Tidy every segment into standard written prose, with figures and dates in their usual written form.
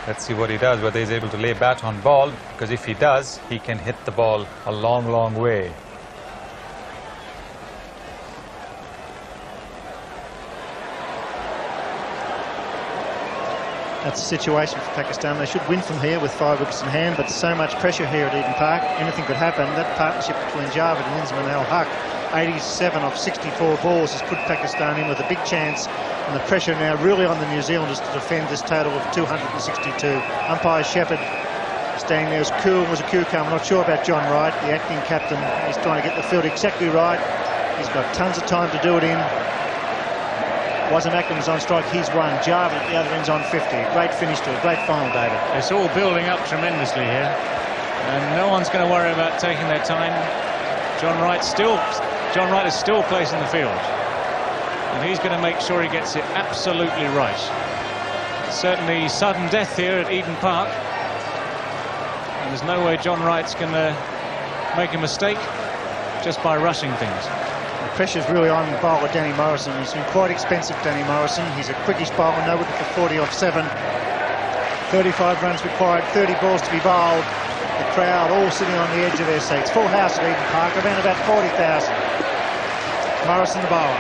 Let's see what he does, whether he's able to lay bat on ball, because if he does, he can hit the ball a long, long way. That's the situation for Pakistan. They should win from here with 5 wickets in hand, but so much pressure here at Eden Park. Anything could happen. That partnership between Javed and Inzamam al-Haq, 87 of 64 balls, has put Pakistan in with a big chance. And the pressure now really on the New Zealanders to defend this total of 262. Umpire Shepherd standing there as cool as a cucumber. I'm not sure about John Wright, the acting captain. He's trying to get the field exactly right. He's got tons of time to do it in. Wasim Akram's on strike, he's won. Javed at the other end's on 50. Great finish to a great final, David. It's all building up tremendously here, and no one's going to worry about taking their time. John Wright is still placing the field, and he's going to make sure he gets it absolutely right. Certainly sudden death here at Eden Park, and there's no way John Wright's going to make a mistake just by rushing things. The pressure's really on the bowler, Danny Morrison. He's been quite expensive, Danny Morrison. He's a quickish bowler, no wicket for 40 off 7. 35 runs required, 30 balls to be bowled. The crowd all sitting on the edge of their seats. Full house at Eden Park, around about 40,000. Morrison the bowler.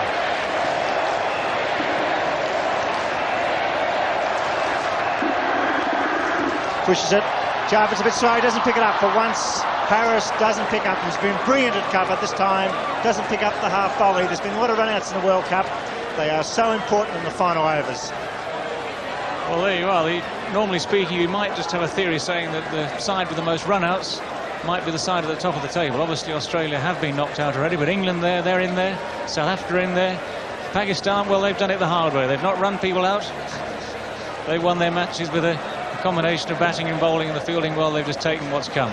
Pushes it. Javed's a bit slow, he doesn't pick it up for once. Harris doesn't pick up. He's been brilliant at cover this time. Doesn't pick up the half volley. There's been a lot of run-outs in the World Cup. They are so important in the final overs. Well, there you are. Normally speaking, you might just have a theory saying that the side with the most run-outs might be the side at the top of the table. Obviously, Australia have been knocked out already, but England they're in there. South Africa in there. Pakistan, well, they've done it the hard way. They've not run people out. They've won their matches with a combination of batting and bowling and the fielding. Well, they've just taken what's come.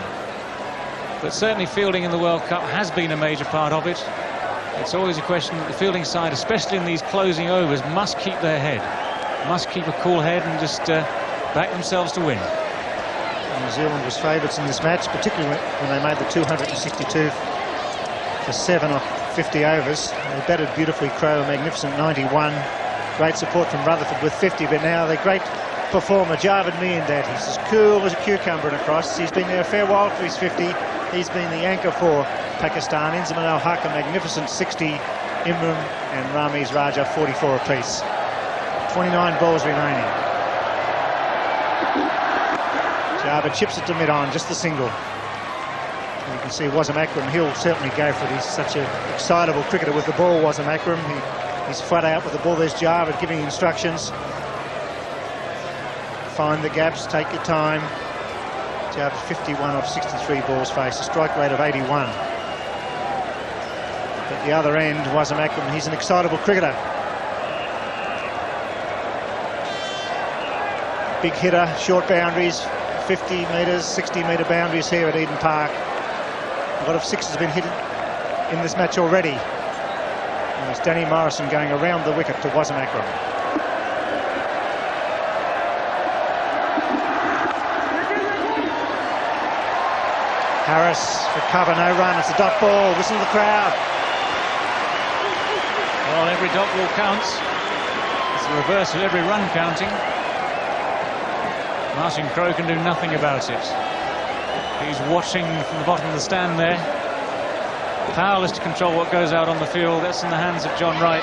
But certainly fielding in the World Cup has been a major part of it. It's always a question that the fielding side, especially in these closing overs, must keep their head, must keep a cool head and just back themselves to win. New Zealand was favourites in this match, particularly when they made the 262 for 7 off 50 overs. They batted beautifully, Crowe, a magnificent 91. Great support from Rutherford with 50, but now the great performer, Javed Miandad. He's as cool as a cucumber and across. He's been there a fair while for his 50. He's been the anchor for Pakistan. Inzamam al-Haq, a magnificent 60. Imran and Ramiz Raja, 44 apiece. 29 balls remaining. Javed chips it to mid-on, just the single. And you can see Wasim Akram, he'll certainly go for it. He's such an excitable cricketer with the ball, Wasim Akram. He's flat out with the ball. There's Javed giving instructions. Find the gaps, take your time. Javed 51 of 63 balls faced, a strike rate of 81. At the other end, Wasim Akram, he's an excitable cricketer. Big hitter, short boundaries, 50 metres, 60 metre boundaries here at Eden Park. A lot of sixes have been hit in this match already. And it's Danny Morrison going around the wicket to Wasim Akram. Harris for cover, no run, it's a dot ball, listen to the crowd. Well, every dot ball counts. It's the reverse of every run counting. Martin Crowe can do nothing about it. He's watching from the bottom of the stand there. Powerless to control what goes out on the field. That's in the hands of John Wright.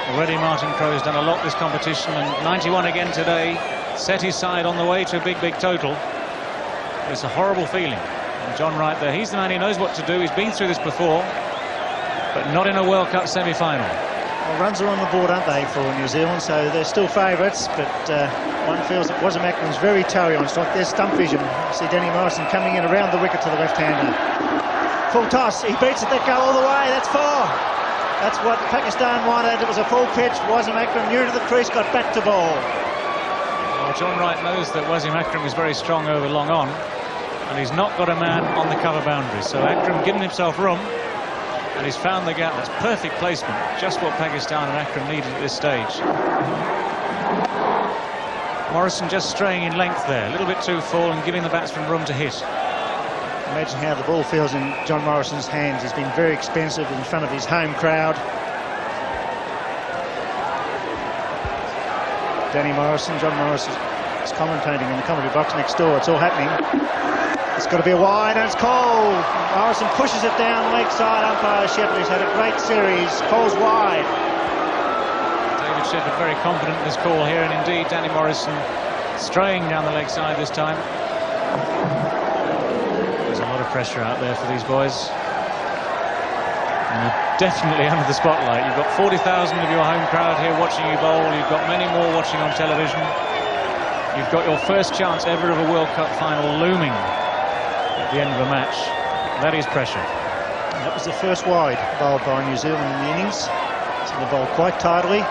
Already Martin Crowe has done a lot this competition, and 91 again today. Set his side on the way to a big, big total. It's a horrible feeling. And John Wright there, he's the man who knows what to do. He's been through this before, but not in a World Cup semi-final. Well, runs are on the board, aren't they, for New Zealand, so they're still favourites, but one feels that Wasim Akram's very toey on strike. There's stump vision. You see Danny Morrison coming in around the wicket to the left-hander. Full toss, he beats it, that go all the way, that's 4. That's what Pakistan wanted. It was a full pitch. Wasim Akram near to the crease, got back to ball. Well, John Wright knows that Wasim Akram is very strong over long on, and he's not got a man on the cover boundary, so Akram giving himself room. And he's found the gap. That's perfect placement. Just what Pakistan and Akram needed at this stage. Morrison just straying in length there. A little bit too full and giving the batsman room to hit. Imagine how the ball feels in John Morrison's hands. He's been very expensive in front of his home crowd. Danny Morrison, John Morrison It's commentating in the commentary box next door. It's all happening. It's got to be a wide, and it's called. Morrison pushes it down leg side. Umpire Shepherd has had a great series. Calls wide. David Shepherd very confident in this call here, and indeed Danny Morrison straying down the leg side this time. There's a lot of pressure out there for these boys. And you're definitely under the spotlight. You've got 40,000 of your home crowd here watching you bowl. You've got many more watching on television. You've got your first chance ever of a World Cup final looming at the end of a match. That is pressure. That was the first wide bowled by New Zealand in the innings. So they bowled quite tidily.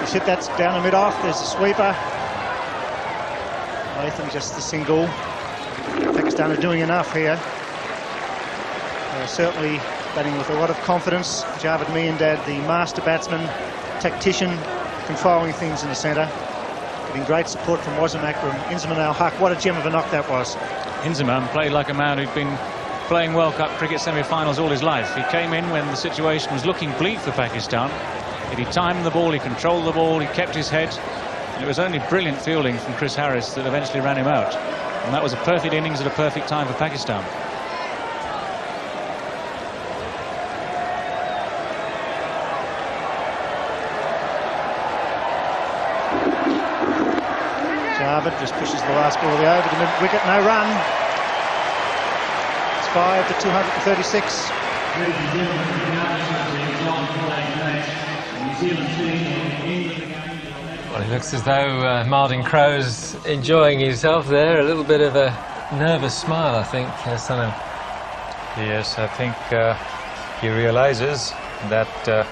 He's hit that down the mid-off. There's the sweeper. Latham just the single. Pakistan are doing enough here. They're certainly batting with a lot of confidence. Javed Miandad, the master batsman, tactician, controlling things in the centre. Getting great support from Wasim Akram. Inzamam al-Haq, what a gem of a knock that was. Inzamam played like a man who'd been playing World Cup cricket semi-finals all his life. He came in when the situation was looking bleak for Pakistan. He timed the ball, he controlled the ball, he kept his head. And it was only brilliant fielding from Chris Harris that eventually ran him out. And that was a perfect innings at a perfect time for Pakistan. Javed just pushes the last ball of the over to mid-wicket, no run. It's 5 for 236. Well, it looks as though Martin Crowe's enjoying himself there. A little bit of a nervous smile, I think, Sanu. Yes, I think he realizes that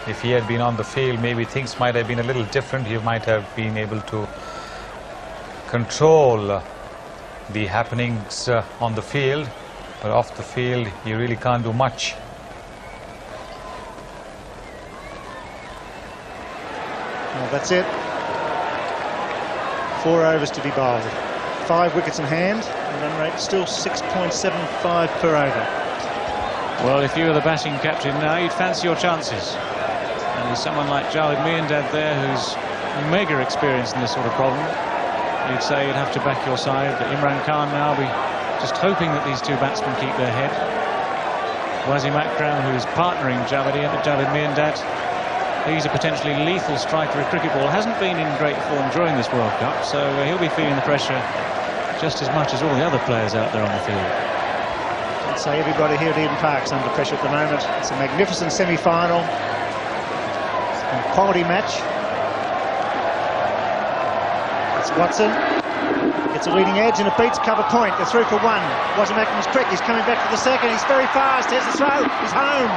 if he had been on the field, maybe things might have been a little different. He might have been able to control the happenings on the field, but off the field you really can't do much. Well, that's it. 4 overs to be bowled. 5 wickets in hand. The run rate still 6.75 per over. Well, if you were the batting captain now, you'd fancy your chances. And there's someone like Javed Miandad there who's mega experienced in this sort of problem. You'd say you'd have to back your side, but Imran Khan now be just hoping that these two batsmen keep their head. Wasim Akram, who is partnering Javed Miandad. He's a potentially lethal striker of cricket ball. Hasn't been in great form during this World Cup, so he'll be feeling the pressure just as much as all the other players out there on the field. I'd say everybody here at Eden Park's under pressure at the moment. It's a magnificent semi-final. A quality match. It's Watson. Gets a leading edge and it beats cover point. They're through for 1. Wasim Akram's quick. He's coming back for the second. He's very fast. Here's the throw. He's home.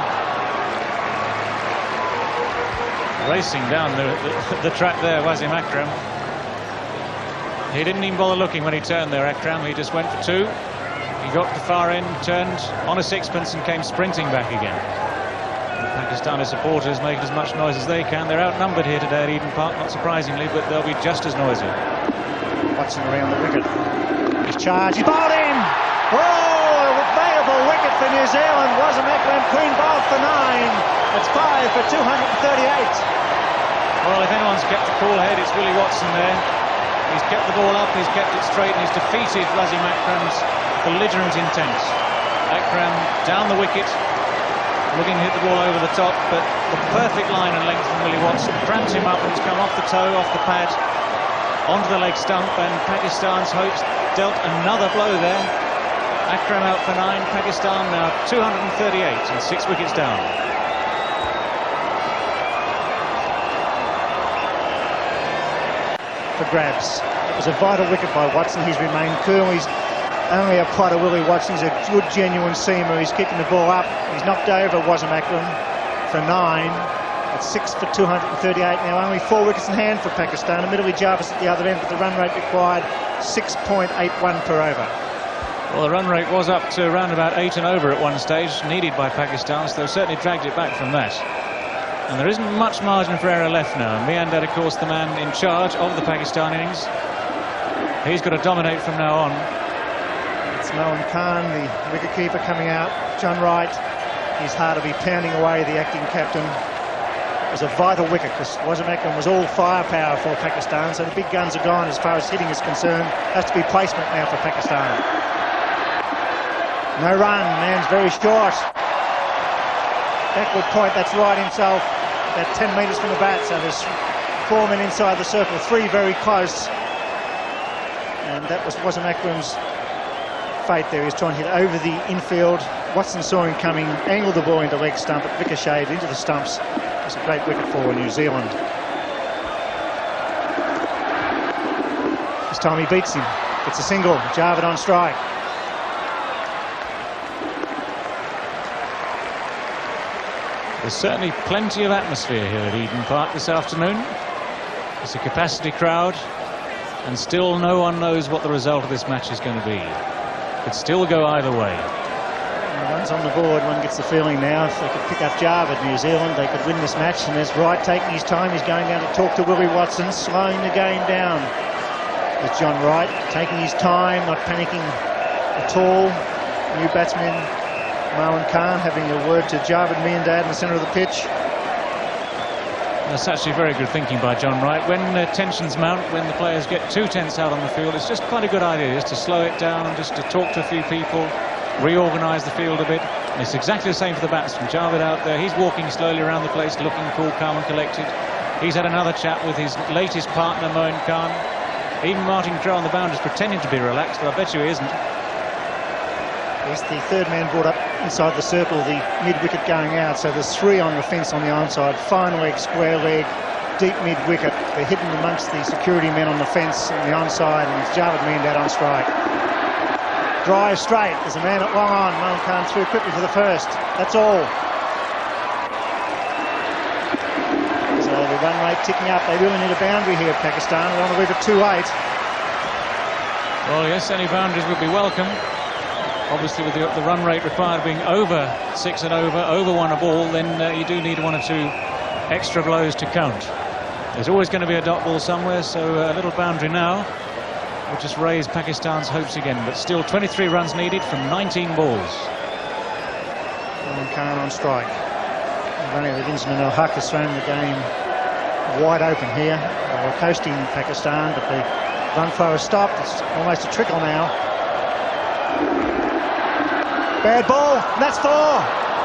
Racing down the track there, Wasim Akram. He didn't even bother looking when he turned there, Akram. He just went for 2. He got to the far end, turned on a sixpence and came sprinting back again. The Pakistani supporters making as much noise as they can. They're outnumbered here today at Eden Park, not surprisingly, but they'll be just as noisy. Watson around the wicket. He's charged. He's bowled in. Oh, a available wicket for New Zealand. Wasim Akram clean bowled for 9. It's 5 for 238. Well, if anyone's kept the cool head, it's Willie Watson there. He's kept the ball up, he's kept it straight, and he's defeated Wasim Akram's belligerent intent. Akram down the wicket, looking to hit the ball over the top, but the perfect line and length from Willie Watson cramps him up and it's come off the toe, off the pad, onto the leg stump, and Pakistan's hopes dealt another blow there. Akram out for 9, Pakistan now 238 and 6 wickets down. For grabs. It was a vital wicket by Watson. He's remained cool. He's only a putter, Willie Watson. He's a good, genuine seamer. He's kicking the ball up. He's knocked over Wasim Akram for 9. It's 6 for 238. Now only 4 wickets in hand for Pakistan. Admittedly, Jarvis at the other end, but the run rate required 6.81 per over. Well, the run rate was up to around about 8 and over at one stage, needed by Pakistan, so they've certainly dragged it back from that. And there isn't much margin for error left now. Miandad, of course, the man in charge of the Pakistan innings. He's got to dominate from now on. It's Mohan Khan, the wicketkeeper, coming out. John Wright. He's hard to be pounding away, the acting captain. was a vital wicket because Wasim Akram was all firepower for Pakistan, so the big guns are gone as far as hitting is concerned. Has to be placement now for Pakistan. No run, man's very short. Backward point, that's right himself, about 10 metres from the bat, so there's 4 men inside the circle, 3 very close. And that was Wasim Akram's fate there. He was trying to hit over the infield. Watson saw him coming, angled the ball into leg stump, it ricocheted into the stumps. It's a great wicket for New Zealand. This time he beats him. It's a single. Javed on strike. There's certainly plenty of atmosphere here at Eden Park this afternoon. It's a capacity crowd, and still no one knows what the result of this match is going to be. It could still go either way. Runs on the board, one gets the feeling now if they could pick up Javed, New Zealand, they could win this match. And there's Wright taking his time. He's going down to talk to Willie Watson, slowing the game down. There's John Wright taking his time, not panicking at all. New batsman Marwan Khan having a word to Javed Miandad in the centre of the pitch. That's actually very good thinking by John Wright. When tensions mount, when the players get too tense out on the field, it's just quite a good idea just to slow it down and just to talk to a few people, reorganise the field a bit. And it's exactly the same for the batsman. Javed out there, he's walking slowly around the place, looking cool, calm and collected. He's had another chat with his latest partner, Moin Khan. Even Martin Crowe on the boundaries pretending to be relaxed, but I bet you he isn't. He's the third man brought up inside the circle, the mid-wicket going out, so there's 3 on the fence on the onside. Fine leg, square leg, deep mid-wicket. They're hidden amongst the security men on the fence on the onside, and it's Javed Miandad on strike. Drive straight, there's a man at long on. Moin Khan through quickly for the first. That's all. So the run rate ticking up. They really need a boundary here, Pakistan. They want to leave it 2-8. Well, yes, any boundaries would be welcome. Obviously, with the run rate required being over 6 and over 1 a ball, then you do need 1 or 2 extra blows to count. There's always going to be a dot ball somewhere, so a little boundary now will just raise Pakistan's hopes again. But still 23 runs needed from 19 balls. Moin Khan on strike. Running with Inzamam al-Haq has thrown the game wide open here. They were coasting Pakistan, but the run flow has stopped. It's almost a trickle now. Bad ball, that's 4.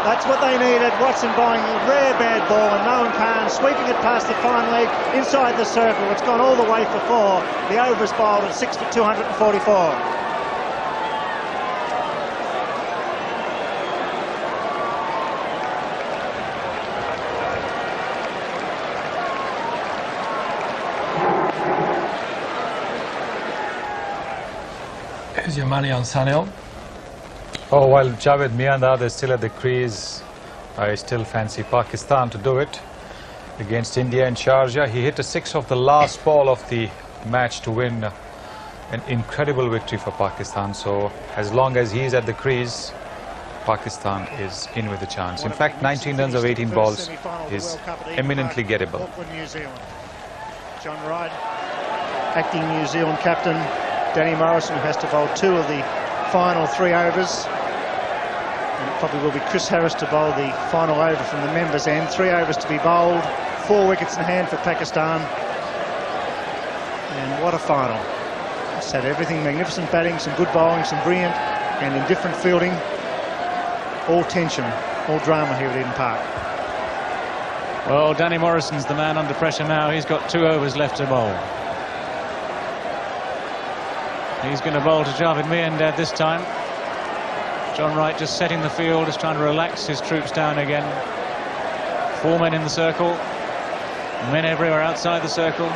That's what they needed. Watson bowling a rare bad ball, and Moin Khan sweeping it past the fine leg inside the circle. It's gone all the way for 4. The over is bowled at 6 for 244. Here's your money on Sunil. Oh, while Javed Miandad is still at the crease, I still fancy Pakistan to do it against India in Sharjah. He hit a 6 off the last ball of the match to win an incredible victory for Pakistan. So as long as he's at the crease, Pakistan is in with a chance. In fact, 19 runs of 18 balls is eminently gettable. John Wright, acting New Zealand captain. Danny Morrison, who has to bowl 2 of the final 3 overs. And it probably will be Chris Harris to bowl the final over from the members' end. 3 overs to be bowled, 4 wickets in hand for Pakistan. And what a final. It's had everything, magnificent batting, some good bowling, some brilliant and indifferent fielding. All tension, all drama here at Eden Park. Well, Danny Morrison's the man under pressure now. He's got 2 overs left to bowl. He's going to bowl to Javed Miandad this time. John Wright just setting the field, just trying to relax his troops down again. 4 men in the circle, men everywhere outside the circle.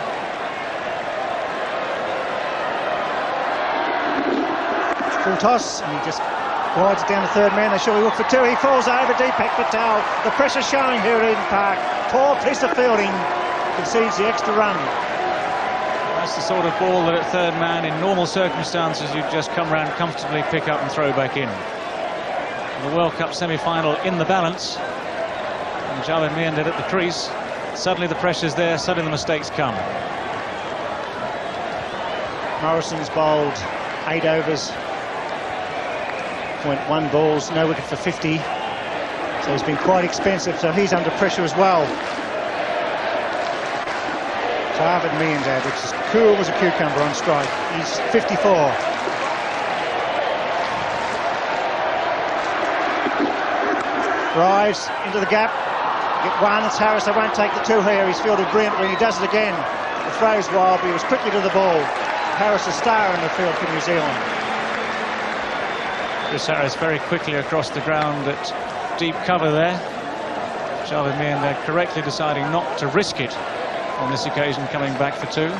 Full toss, and he just glides it down to third man. They surely look for 2. He falls over. Deepak Patel. The pressure showing here at Eden Park. Poor piece of fielding. Concedes the extra run. That's the sort of ball that at third man, in normal circumstances, you'd just come round comfortably, pick up and throw back in. The World Cup semi-final in the balance, and Javed Miandad at the crease. Suddenly the pressure's there, suddenly the mistakes come. Morrison's bowled 8 overs, 0.1 balls, no wicket for 50. So he's been quite expensive, so he's under pressure as well. David Meander, which is cool as a cucumber on strike. He's 54. Drives into the gap. Get one, it's Harris. They won't take the two here. He's fielded brilliantly. He does it again. The throw's wild, but he was quickly to the ball. Harris, a star in the field for New Zealand. Chris Harris very quickly across the ground at deep cover there. David Meander correctly deciding not to risk it on this occasion, coming back for two.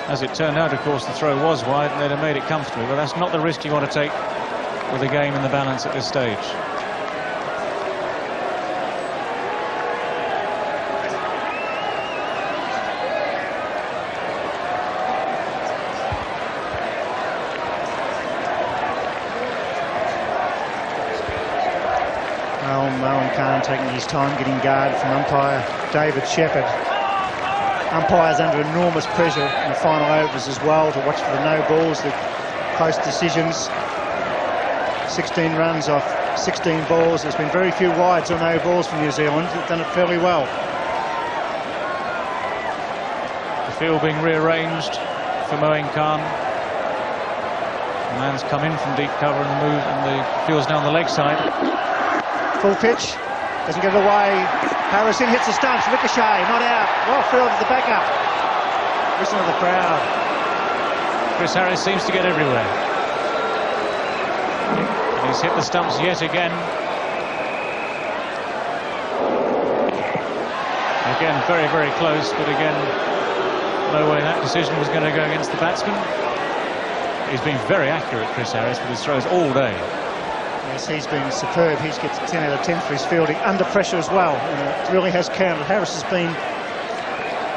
As it turned out, of course, the throw was wide and they'd have made it comfortably, but that's not the risk you want to take with the game in the balance at this stage. Taking his time getting guard from umpire David Shepherd. Umpire's under enormous pressure in the final overs as well to watch for the no balls, the close decisions. 16 runs off 16 balls. There's been very few wides or no balls for New Zealand. They've done it fairly well. The field being rearranged for Moeen Khan. The man's come in from deep cover and the field's down the leg side. Full pitch. Doesn't get it away. Harrison hits the stumps. Ricochet, not out. Well fielded the backup. Listen to the crowd. Chris Harris seems to get everywhere. And he's hit the stumps yet again. Again, very, very close, but again, no way that decision was going to go against the batsman. He's been very accurate, Chris Harris, with his throws all day. Yes, he's been superb. He's gets 10 out of 10 for his fielding under pressure as well. And it really has counted. Harris has been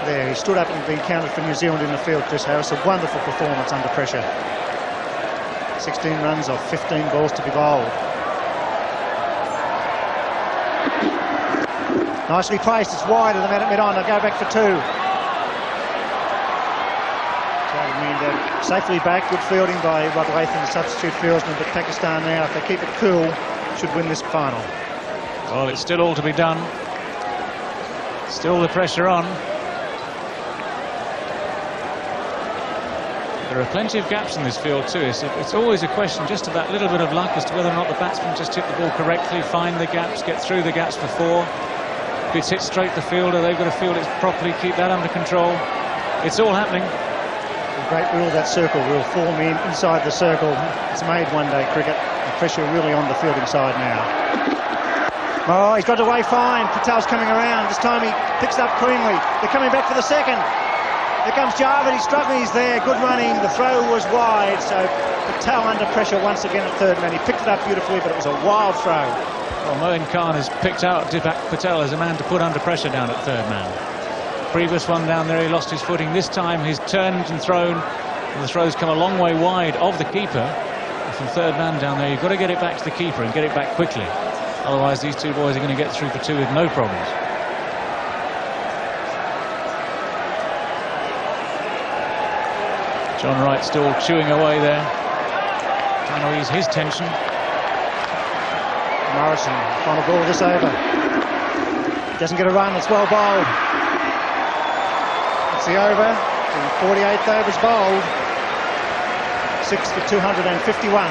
there. He stood up and been counted for New Zealand in the field, Chris Harris. A wonderful performance under pressure. 16 runs off 15 balls to be bowled. Nicely placed. It's wide of the man at mid-on. They'll go back for two. Safely back, good fielding by Rod Latham, the substitute fieldsman, but Pakistan now, if they keep it cool, should win this final. Well, it's still all to be done. Still the pressure on. There are plenty of gaps in this field too. It's always a question just of that little bit of luck as to whether or not the batsmen just hit the ball correctly, find the gaps, get through the gaps before. If it's hit straight the fielder, they've got to field it properly, keep that under control. It's all happening. Great rule, that circle rule, form inside the circle. It's made one day cricket. The pressure really on the fielding side now. Oh, he's got away fine. Patel's coming around. This time he picks it up cleanly. They're coming back for the second. Here comes Javed. He's struggling. He's there. Good running. The throw was wide. So Patel under pressure once again at third man. He picked it up beautifully, but it was a wild throw. Well, Moeen Khan has picked out Deepak Patel as a man to put under pressure down at third man. Previous one down there, he lost his footing. This time he's turned and thrown, and the throw's come a long way wide of the keeper. And from third man down there, you've got to get it back to the keeper and get it back quickly. Otherwise, these two boys are going to get through for two with no problems. John Wright still chewing away there, trying to ease his tension. Morrison, final ball of this over. Doesn't get a run, it's well bowled. The over, in 48th overs bowled, 6 for 251.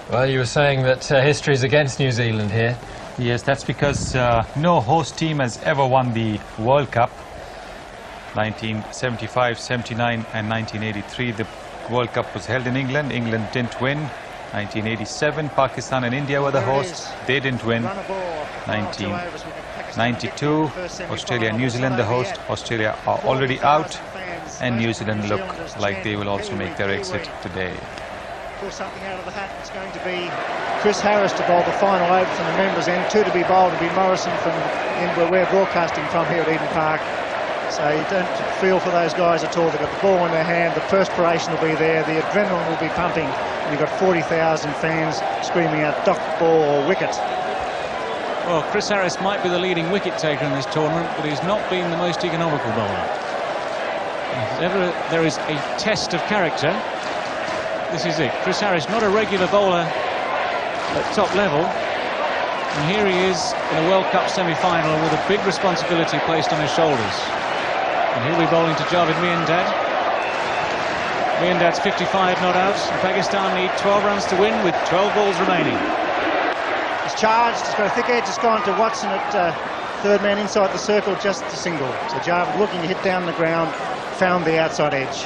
Well, you were saying that history's against New Zealand here. Yes, that's because no host team has ever won the World Cup. 1975, 79 and 1983, the World Cup was held in England. England didn't win. 1987, Pakistan and India were the hosts. They didn't win. 1992, Australia and New Zealand the host. Australia are already out, and New Zealand look like they will also make their exit today. Pull something out of the hat. It's going to be Chris Harris to bowl the final over from the members' end. Two to be bowled will be Morrison from where we're broadcasting from here at Eden Park. So you don't feel for those guys at all. They've got the ball in their hand, the perspiration will be there, the adrenaline will be pumping, and you've got 40,000 fans screaming out dock, ball or wicket. Well, Chris Harris might be the leading wicket taker in this tournament, but he's not been the most economical bowler. If ever there is a test of character, this is it. Chris Harris, not a regular bowler at top level, and here he is in a World Cup semi-final with a big responsibility placed on his shoulders. And he'll be bowling to Javed Miandad. Miandad's 55 not out, and Pakistan need 12 runs to win with 12 balls remaining. He's charged, he's got a thick edge, it's gone to Watson at third man inside the circle, just a single. So Javed looking to hit down the ground, found the outside edge.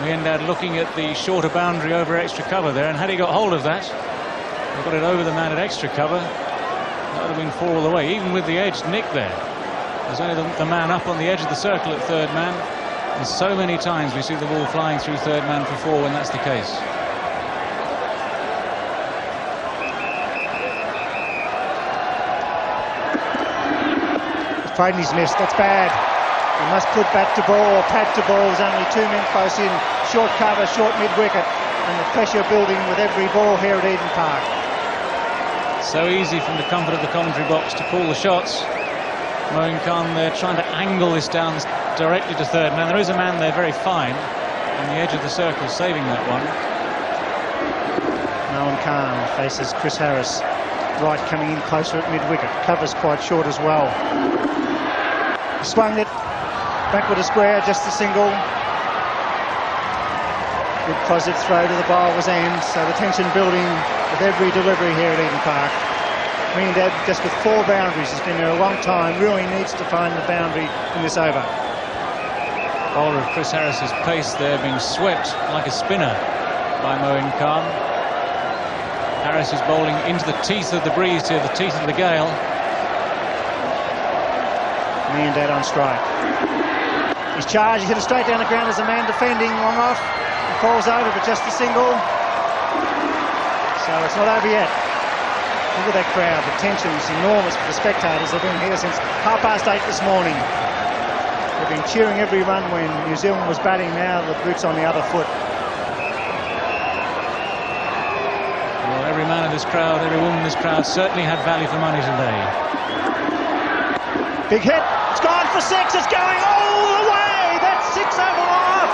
Miandad looking at the shorter boundary over extra cover there, and had he got hold of that, he got it over the man at extra cover, that would have been 4 all the way, even with the edge nick there. There's only the man up on the edge of the circle at third man, and so many times we see the ball flying through third man for 4 when that's the case. Afraid he's missed, that's bad. He must put bat to ball or pad to ball. There's only 2 men close in. Short cover, short mid-wicket, and the pressure building with every ball here at Eden Park. So easy from the comfort of the commentary box to call the shots. Moeen Khan there trying to angle this down directly to third man. There is a man there very fine on the edge of the circle saving that one. Moeen Khan faces Chris Harris. Right coming in closer at mid-wicket. Cover's quite short as well. He swung it backward to square, just a single. Good positive throw to the bowler's end, so the tension building with every delivery here at Eden Park. Miandad just with 4 boundaries, has been there a long time, really needs to find the boundary in this over. Bowler of Chris Harris's pace there being swept like a spinner by Moeen Khan. Harris is bowling into the teeth of the breeze here, the teeth of the gale. Miandad on strike. He's charged, he hit it straight down the ground as a man defending, long off. He falls over, but just a single. So it's not over yet. Look at that crowd, the tension's enormous for the spectators. They've been here since 8:30 this morning. They've been cheering every run when New Zealand was batting, now the boots on the other foot. Well, every man in this crowd, every woman in this crowd certainly had value for money today. Big hit, it's gone for 6, it's going all the way, that's 6 over off.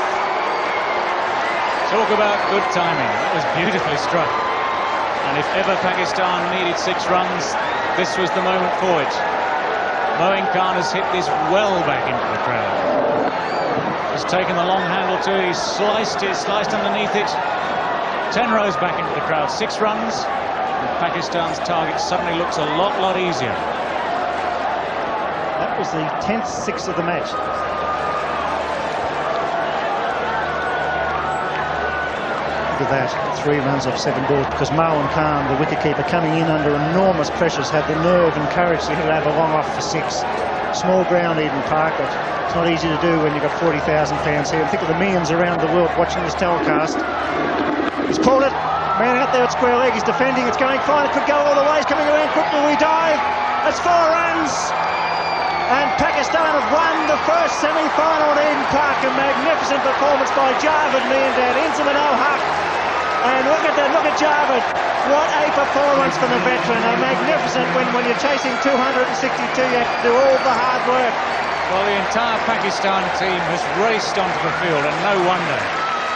Talk about good timing, that was beautifully struck. And if ever Pakistan needed 6 runs, this was the moment for it. Moeen Khan has hit this well back into the crowd. He's taken the long handle to it, he's sliced underneath it. 10 rows back into the crowd, 6 runs. And Pakistan's target suddenly looks a lot easier. That was the 10th 6 of the match. Look at that, 3 runs off 7 balls, because Moeen Khan, the wicketkeeper, coming in under enormous pressures, had the nerve and courage to hit it over long off for 6. Small ground, Eden Park, but it's not easy to do when you've got 40,000 fans here. And think of the millions around the world watching this telecast. He's pulled it, man out there at square leg, he's defending, it's going fine, it could go all the way, he's coming around quickly, we dive, that's 4 runs. And Pakistan have won the first semi-final at Eden Park. A magnificent performance by Javed Miandad, Inzamam al-Haq. And look at that, look at Javed. What a performance from the veteran. A magnificent win. When you're chasing 262, you have to do all the hard work. Well, the entire Pakistan team has raced onto the field, and no wonder.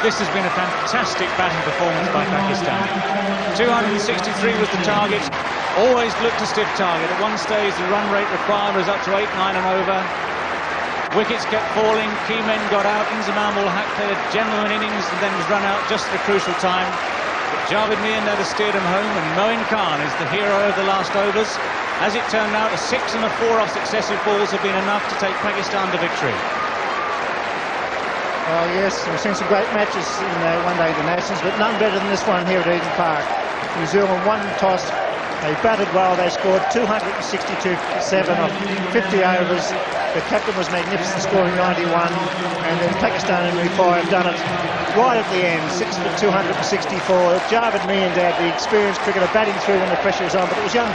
This has been a fantastic batting performance by Pakistan. 263 was the target. Always looked a stiff target. At one stage, the run rate required was up to 8, 9 and over. Wickets kept falling. Key men got out. Inzamam al-Haq played a gentleman innings and then was run out just at a crucial time. But Javed Miandad has steered him home, and Moeen Khan is the hero of the last overs. As it turned out, a 6 and a 4 off successive balls have been enough to take Pakistan to victory. Oh yes, we've seen some great matches in one-day internationals, but none better than this one here at Eden Park. New Zealand won the toss. They batted well, they scored 262 7 off 50 overs. The captain was magnificent, scoring 91, and then Pakistan in reply have done it right at the end, 6 for 264. Javed Miandad, the experienced cricketer, batting through when the pressure was on, but it was young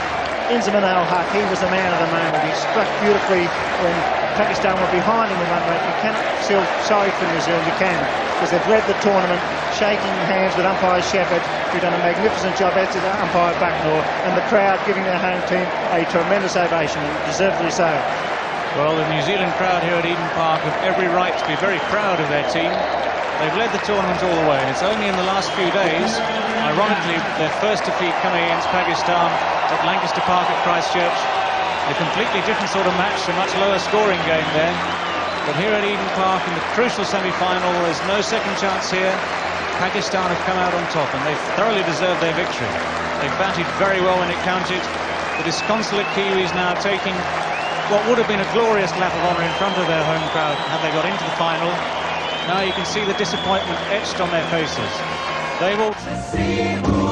Inzamam al-Haq. He was the man of the moment. He struck beautifully when Pakistan were behind in the run rate, you cannot feel sorry for New Zealand, you can, because they've led the tournament, shaking hands with umpire Shepherd, who's done a magnificent job, as did umpire Bucknor, and the crowd giving their home team a tremendous ovation, and deservedly so. Well, the New Zealand crowd here at Eden Park have every right to be very proud of their team. They've led the tournament all the way, and it's only in the last few days, ironically, their first defeat coming against Pakistan at Lancaster Park at Christchurch. A completely different sort of match, a much lower scoring game there. But here at Eden Park in the crucial semi-final, there's no second chance here. Pakistan have come out on top, and they've thoroughly deserved their victory. They batted very well when it counted. The disconsolate Kiwis now taking what would have been a glorious lap of honour in front of their home crowd had they got into the final. Now you can see the disappointment etched on their faces. They will...